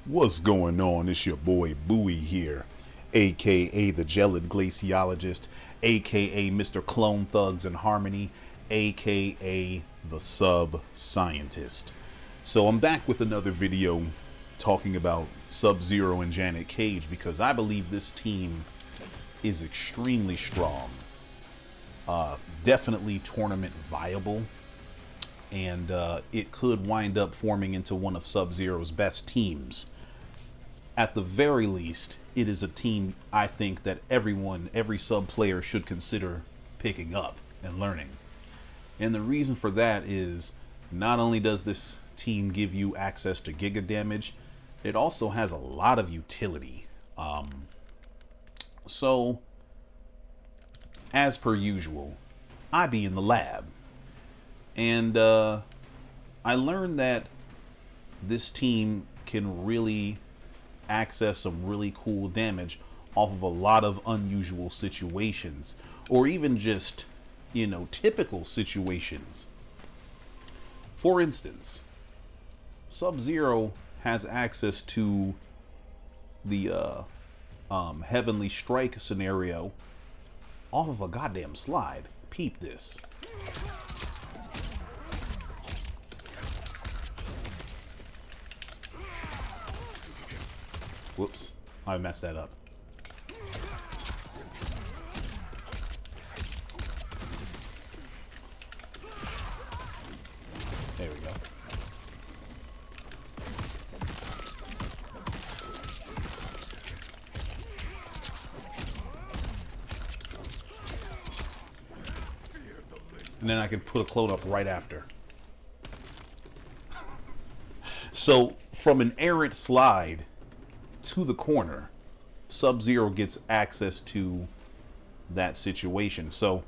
What's going on? It's your boy Bowie here, aka the Gelid Glaciologist, aka Mr. Clone Thugs and Harmony, aka the Sub-Scientist. So I'm back with another video talking about Sub-Zero and Janet Cage because I believe this team is extremely strong. Definitely tournament viable. And it could wind up forming into one of Sub-Zero's best teams. At the very least, it is a team I think that every sub player should consider picking up and learning. And the reason for that is not only does this team give you access to giga damage, it also has a lot of utility. So, as per usual, I be in the lab. And I learned that this team can really access some really cool damage off of a lot of unusual situations, or even just, typical situations. For instance, Sub-Zero has access to the Heavenly Strike scenario off of a goddamn slide. Peep this. Whoops, I messed that up. There we go. And then I can put a clone up right after. So, from an errant slide to the corner, Sub-Zero gets access to that situation. So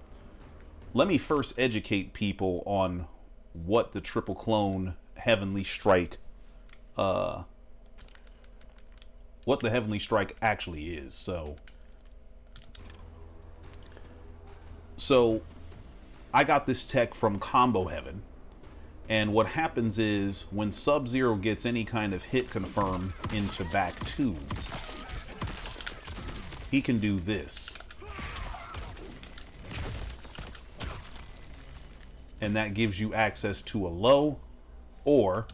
let me first educate people on what the triple clone Heavenly Strike what the Heavenly Strike actually is. So I got this tech from Combo Heaven. And what happens is when Sub-Zero gets any kind of hit confirm into back 2, he can do this. And that gives you access to a low or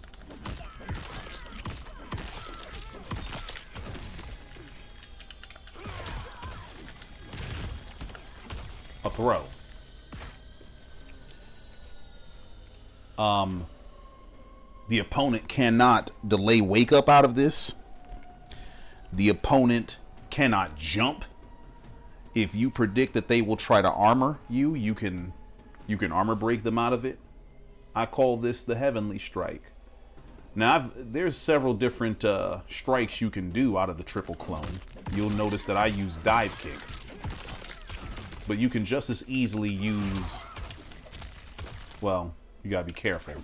a throw. The opponent cannot delay wake up out of this. The opponent cannot jump. If you predict that they will try to armor you, you can armor break them out of it. I call this the Heavenly Strike. Now, there's several different strikes you can do out of the triple clone. You'll notice that I use dive kick, but you can just as easily use, well, you gotta be careful.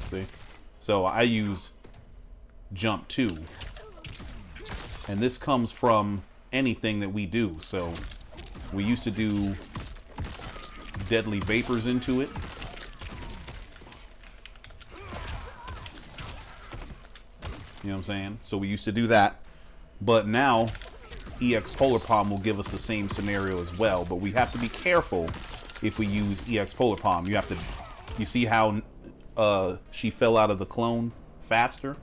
See? So I use jump 2. And this comes from anything that we do. So we used to do deadly vapors into it. You know what I'm saying? So we used to do that. But now EX Polar Palm will give us the same scenario as well, but we have to be careful if we use EX Polar Palm. You see how she fell out of the clone faster?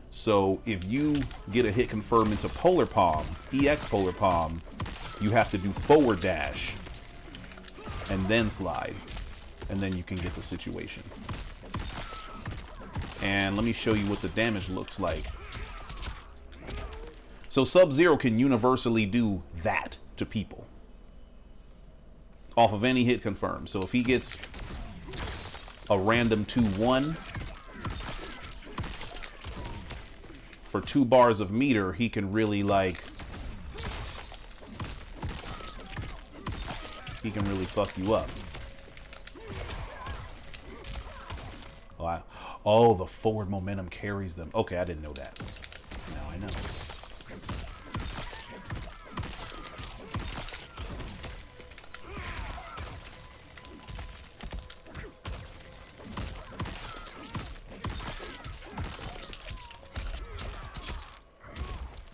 So if you get a hit confirm into Polar Palm, EX Polar Palm, you have to do forward dash and then slide, and then you can get the situation. And let me show you what the damage looks like. So Sub-Zero can universally do that to people off of any hit confirm. So if he gets a random 2-1 for 2 bars of meter, he can really fuck you up. Oh, the forward momentum carries them. Okay, I didn't know that. Now I know.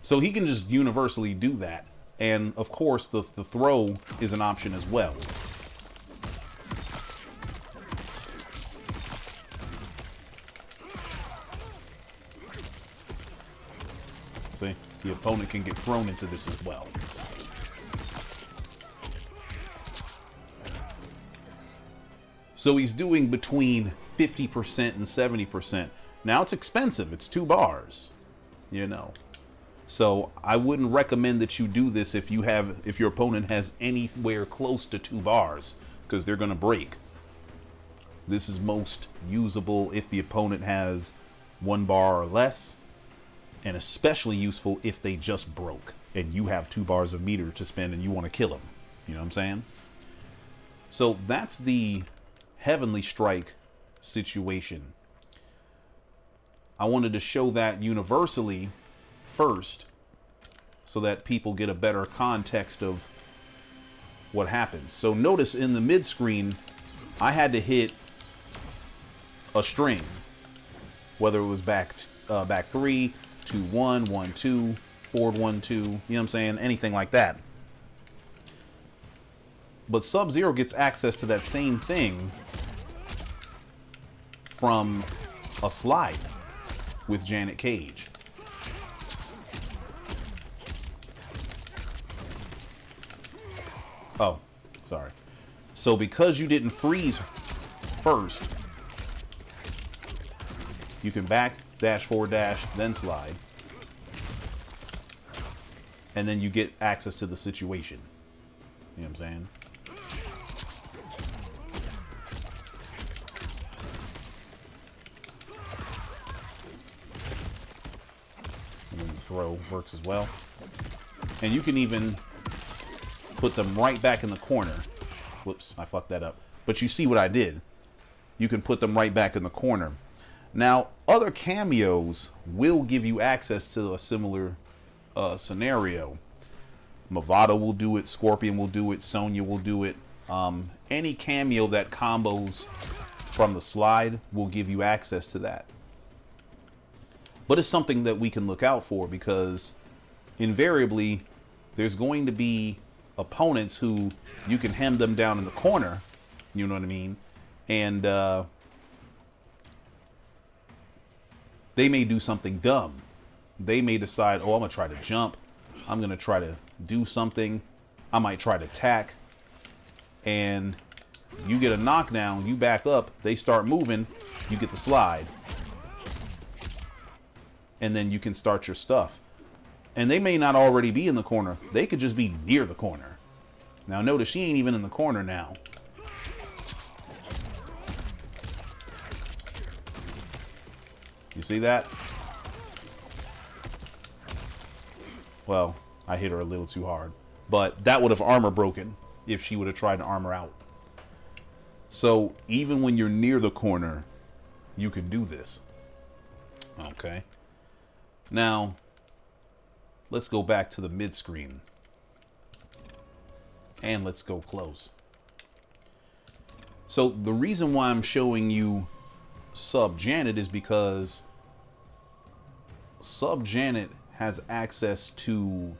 So he can just universally do that. And of course, the throw is an option as well. See, the opponent can get thrown into this as well. So he's doing between 50% and 70%. Now it's expensive. It's 2 bars, you know. So I wouldn't recommend that you do this if your opponent has anywhere close to 2 bars, because they're going to break. This is most usable if the opponent has 1 bar or less, and especially useful if they just broke and you have 2 bars of meter to spend and you want to kill them. You know what I'm saying? So that's the Heavenly Strike situation. I wanted to show that universally first so that people get a better context of what happens. So notice in the mid screen, I had to hit a string, whether it was back 3, 2, 1, 1, 2, forward 1, 2, you know what I'm saying? Anything like that. But Sub-Zero gets access to that same thing from a slide with Janet Cage. Oh, sorry. So because you didn't freeze first, you can back, dash, forward, dash, then slide. And then you get access to the situation. You know what I'm saying? And then the throw works as well. And you can even put them right back in the corner. Whoops, I fucked that up. But you see what I did. You can put them right back in the corner. Now, other cameos will give you access to a similar scenario. Movado will do it, Scorpion will do it, Sonya will do it. Any cameo that combos from the slide will give you access to that. But it's something that we can look out for, because invariably there's going to be opponents who you can hem them down in the corner, you know what I mean? And they may do something dumb. They may decide, oh, I'm gonna try to jump. I'm gonna try to do something. I might try to attack. And you get a knockdown, you back up, they start moving, you get the slide. And then you can start your stuff. And they may not already be in the corner. They could just be near the corner. Now notice she ain't even in the corner now. You see that? Well, I hit her a little too hard. But that would have armor broken if she would have tried to armor out. So even when you're near the corner, you can do this. Okay. Now, let's go back to the mid screen. And let's go close. So the reason why I'm showing you Sub-Janet is because Sub-Janet has access to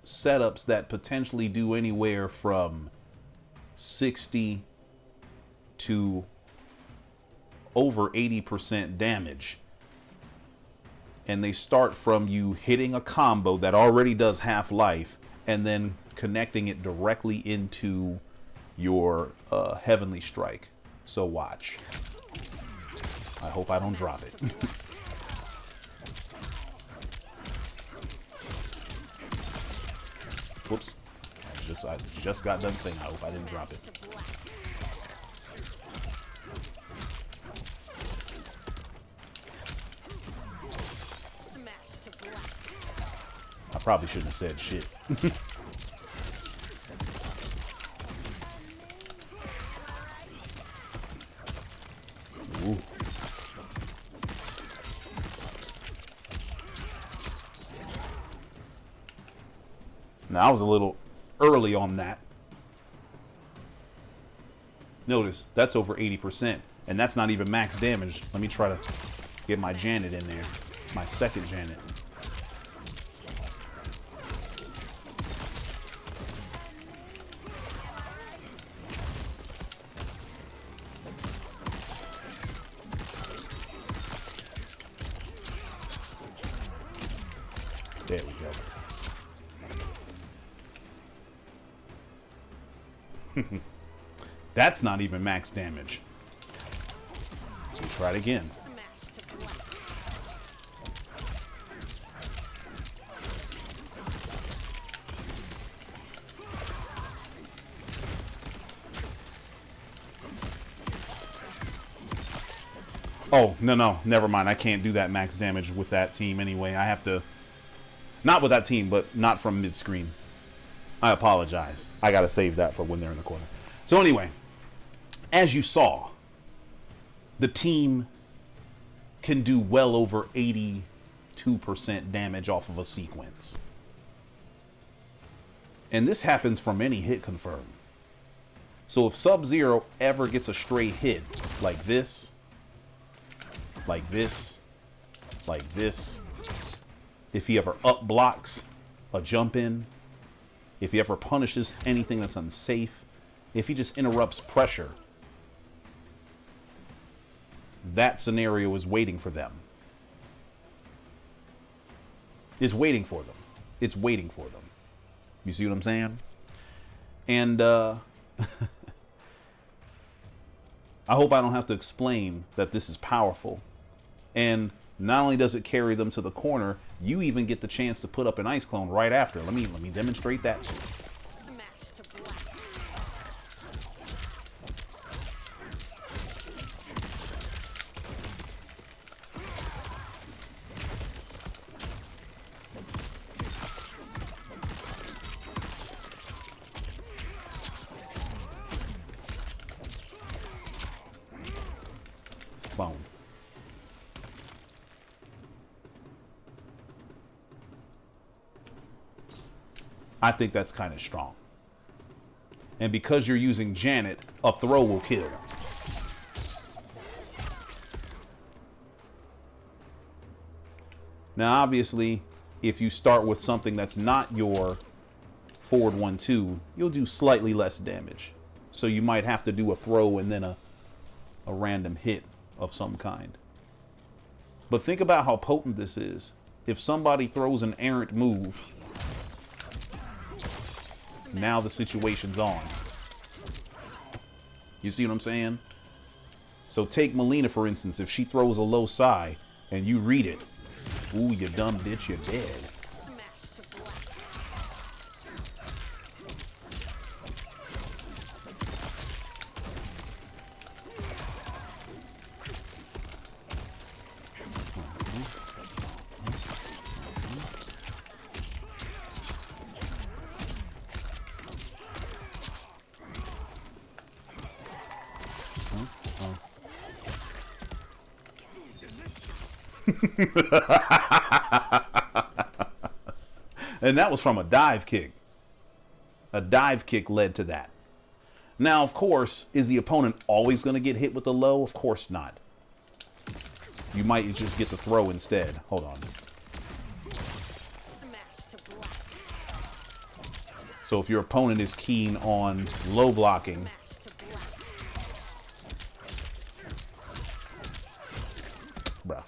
setups that potentially do anywhere from 60 to over 80% damage. And they start from you hitting a combo that already does half-life and then connecting it directly into your Heavenly Strike. So watch. I hope I don't drop it. Whoops. I just got done saying I hope I didn't drop it. I probably shouldn't have said shit. Ooh. Now, I was a little early on that. Notice, that's over 80%. And that's not even max damage. Let me try to get my Janet in there. My second Janet. That's not even max damage. Let's try it again. Oh, no, never mind. I can't do that max damage with that team anyway. I have to... Not with that team, but not from mid-screen. I apologize. I gotta save that for when they're in the corner. So anyway, as you saw, the team can do well over 82% damage off of a sequence. And this happens from any hit confirm. So if Sub-Zero ever gets a straight hit like this, like this, like this, if he ever up blocks a jump in, if he ever punishes anything that's unsafe, if he just interrupts pressure, that scenario is waiting for them. Is waiting for them. It's waiting for them. You see what I'm saying? And I hope I don't have to explain that this is powerful. And not only does it carry them to the corner, you even get the chance to put up an ice clone right after. Let me demonstrate that. Smash to black. Boom. I think that's kind of strong. And because you're using Janet, a throw will kill. Now, obviously, if you start with something that's not your forward 1-2, you'll do slightly less damage. So you might have to do a throw and then a random hit of some kind. But think about how potent this is. If somebody throws an errant move, now the situation's on. You see what I'm saying? So take Melina, for instance. If she throws a low psi and you read it, ooh, you dumb bitch, you're dead. And that was from a dive kick. A dive kick led to that. Now, of course, is the opponent always going to get hit with the low? Of course not. You might just get the throw instead. Hold on. So if your opponent is keen on low blocking, bruh.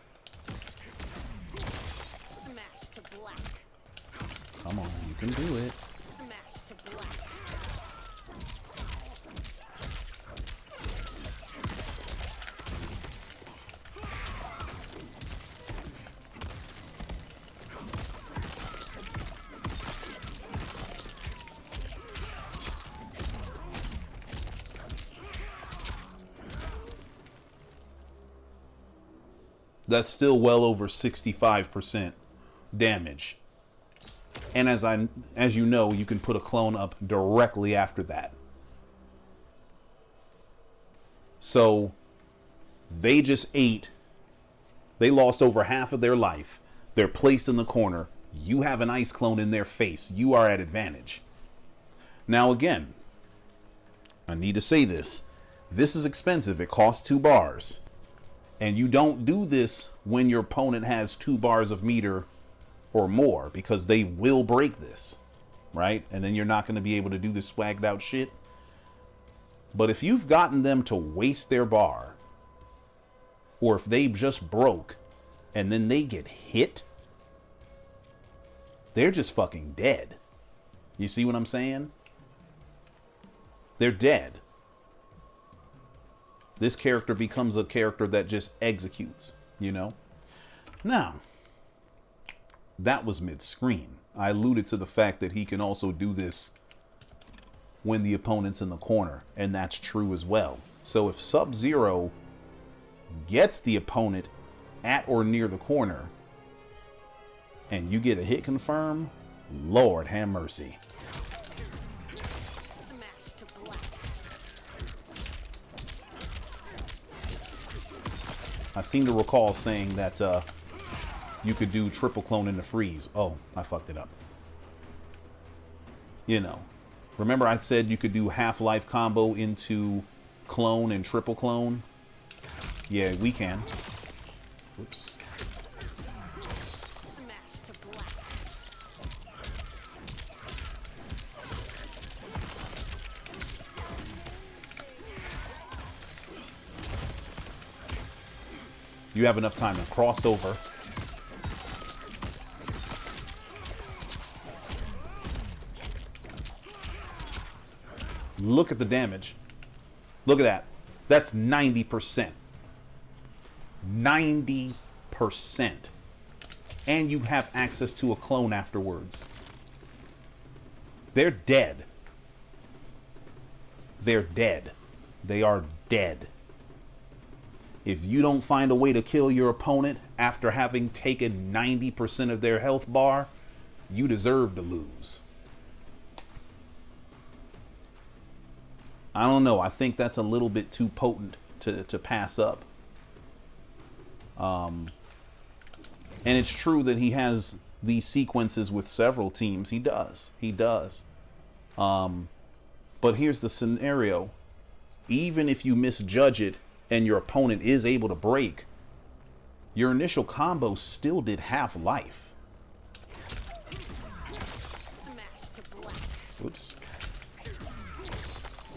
Come on, you can do it. That's still well over 65% damage. And as you know, you can put a clone up directly after that. So they just ate. They lost over half of their life. They're placed in the corner. You have an ice clone in their face. You are at advantage. Now again, I need to say this. This is expensive. It costs 2 bars. And you don't do this when your opponent has 2 bars of meter or more, because they will break this, right? And then you're not going to be able to do this swagged out shit. But if you've gotten them to waste their bar, or if they just broke and then they get hit, they're just fucking dead. You see what I'm saying? They're dead. This character becomes a character that just executes, you know? Now, that was mid-screen. I alluded to the fact that he can also do this when the opponent's in the corner, and that's true as well. So if Sub-Zero gets the opponent at or near the corner, and you get a hit confirm, Lord have mercy. Smash to black. I seem to recall saying that you could do triple clone into freeze. Oh, I fucked it up. You know, remember I said you could do Half-Life combo into clone and triple clone? Yeah, we can. Oops. Smash to black. You have enough time to cross over. Look at the damage. Look at that. That's 90%. 90%. And you have access to a clone afterwards. They're dead. They're dead. They are dead. If you don't find a way to kill your opponent after having taken 90% of their health bar, you deserve to lose. I don't know. I think that's a little bit too potent to pass up. And it's true that he has these sequences with several teams. He does. He does. But here's the scenario. Even if you misjudge it and your opponent is able to break, your initial combo still did half life. Smash to black. Oops.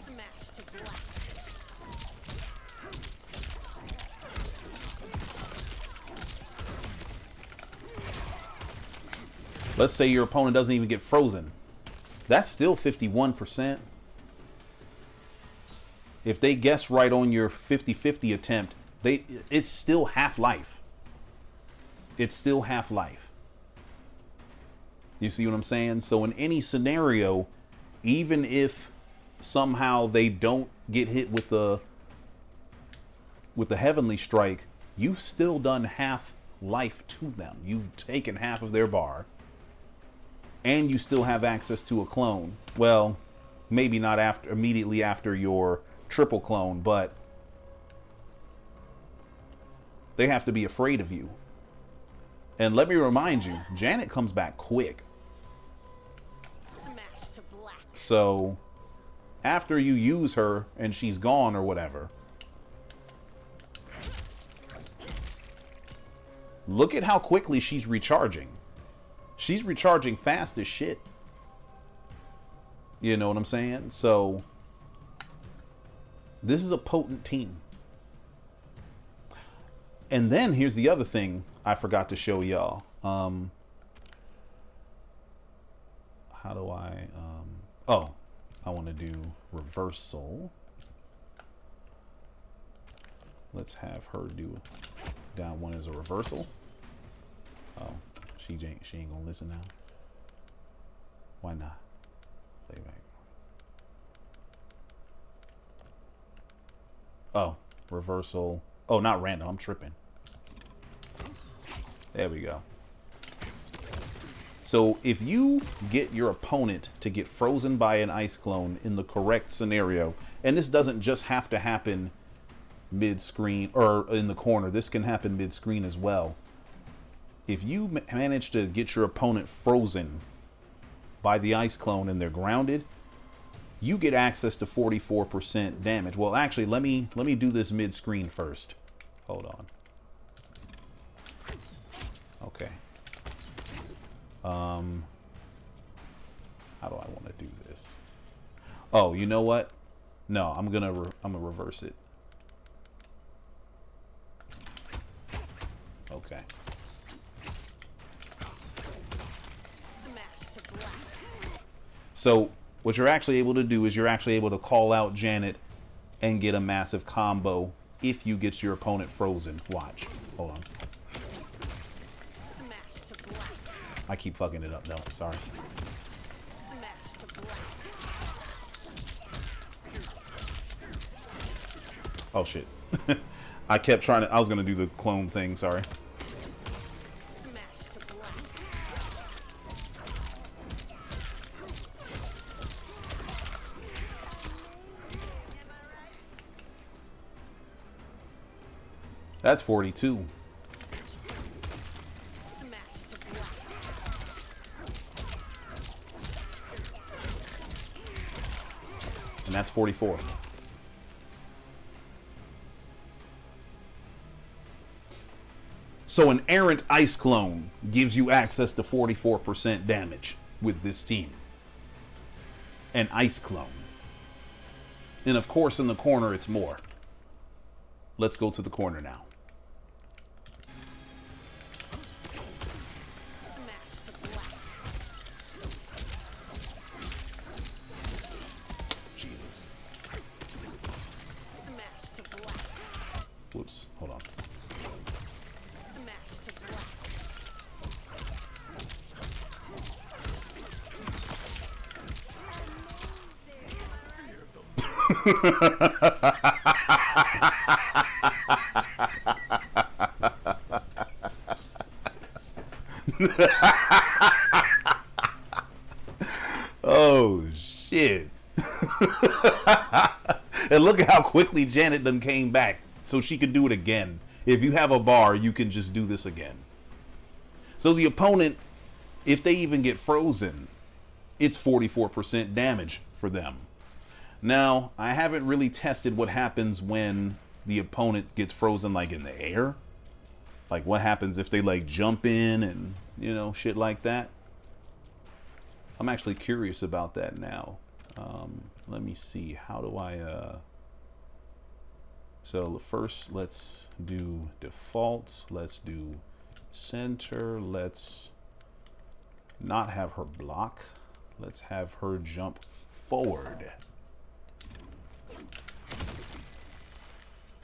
Smash to black. Let's say your opponent doesn't even get frozen. That's still 51%. If they guess right on your 50-50 attempt, it's still half-life. It's still half-life. You see what I'm saying? So in any scenario, even if somehow they don't get hit with the Heavenly Strike, you've still done half life to them. You've taken half of their bar. And you still have access to a clone. Well, maybe not immediately after your triple clone, but they have to be afraid of you. And let me remind you, Janet comes back quick. Smash to black. So after you use her and she's gone or whatever, look at how quickly she's recharging. She's recharging fast as shit. You know what I'm saying? So this is a potent team. And then here's the other thing I forgot to show y'all. How do I... oh, I want to do reversal. Let's have her do down one as a reversal. Oh, she ain't gonna listen now. Why not? Playback. Oh, reversal. Oh, not random. I'm tripping. There we go. So if you get your opponent to get frozen by an ice clone in the correct scenario, and this doesn't just have to happen mid-screen or in the corner, this can happen mid-screen as well. If you manage to get your opponent frozen by the ice clone and they're grounded, you get access to 44% damage. Well, actually, let me do this mid-screen first. Hold on. Okay. How do I want to do this? Oh, you know what? No, I'm gonna reverse it. Okay. Smash to black. So what you're actually able to do is you're actually able to call out Janet and get a massive combo if you get your opponent frozen. Watch. Hold on. Smash to black. I keep fucking it up. No, sorry. Smash to black. Oh, shit. I kept trying to... I was going to do the clone thing. Sorry. Smash to black. That's 42. Smash to black. And that's 44. So an errant ice clone gives you access to 44% damage with this team. An ice clone. And of course in the corner it's more. Let's go to the corner now. Smash to black. Jesus. Smash to black. Whoops. Hold on. Smash to black. Oh, shit. And look at how quickly Janet done came back so she could do it again. If you have a bar, you can just do this again. So the opponent, if they even get frozen, it's 44% damage for them. Now, I haven't really tested what happens when the opponent gets frozen, like in the air. Like what happens if they like jump in and, you know, shit like that. I'm actually curious about that now. Let me see. How do I... So first, let's do default. Let's do center. Let's not have her block. Let's have her jump forward.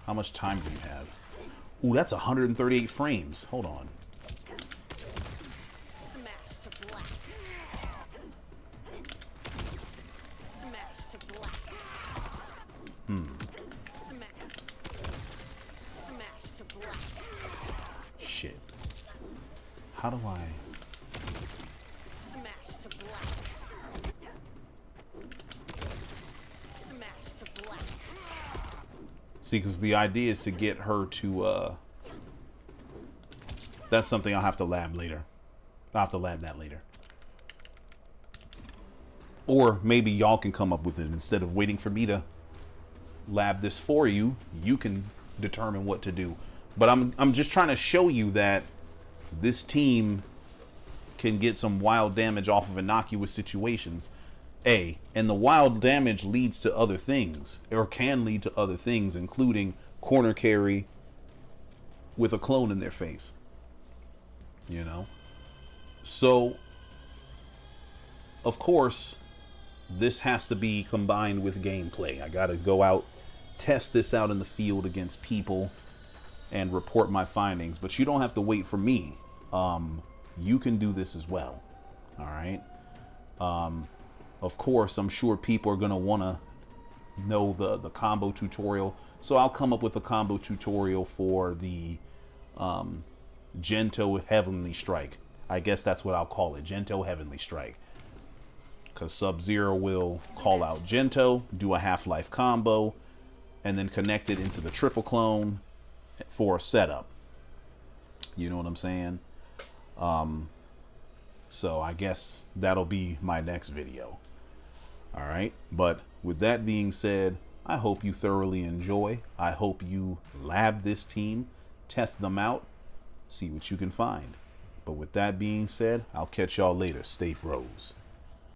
How much time do we have? Ooh, that's 138 frames. Hold on. Smash to black. Smash to black. Smash. Smash to black. Shit. How do I... Smash to black. Smash to black. See, because the idea is to get her to, that's something I'll have to lab later. I'll have to lab that later. Or maybe y'all can come up with it. Instead of waiting for me to lab this for you, you can determine what to do. But I'm just trying to show you that this team can get some wild damage off of innocuous situations. And the wild damage leads to other things, or can lead to other things, including corner carry with a clone in their face. You know? So, of course, this has to be combined with gameplay. I gotta go out, test this out in the field against people, and report my findings. But you don't have to wait for me. You can do this as well. All right? Of course, I'm sure people are going to want to know the combo tutorial. So I'll come up with a combo tutorial for the Jento Heavenly Strike. I guess that's what I'll call it. Jento Heavenly Strike. Because Sub-Zero will call out Jento, do a half-life combo, and then connect it into the triple clone for a setup. You know what I'm saying? So I guess that'll be my next video. All right. But with that being said, I hope you thoroughly enjoy. I hope you lab this team, test them out, see what you can find. But with that being said, I'll catch y'all later. Stay froze.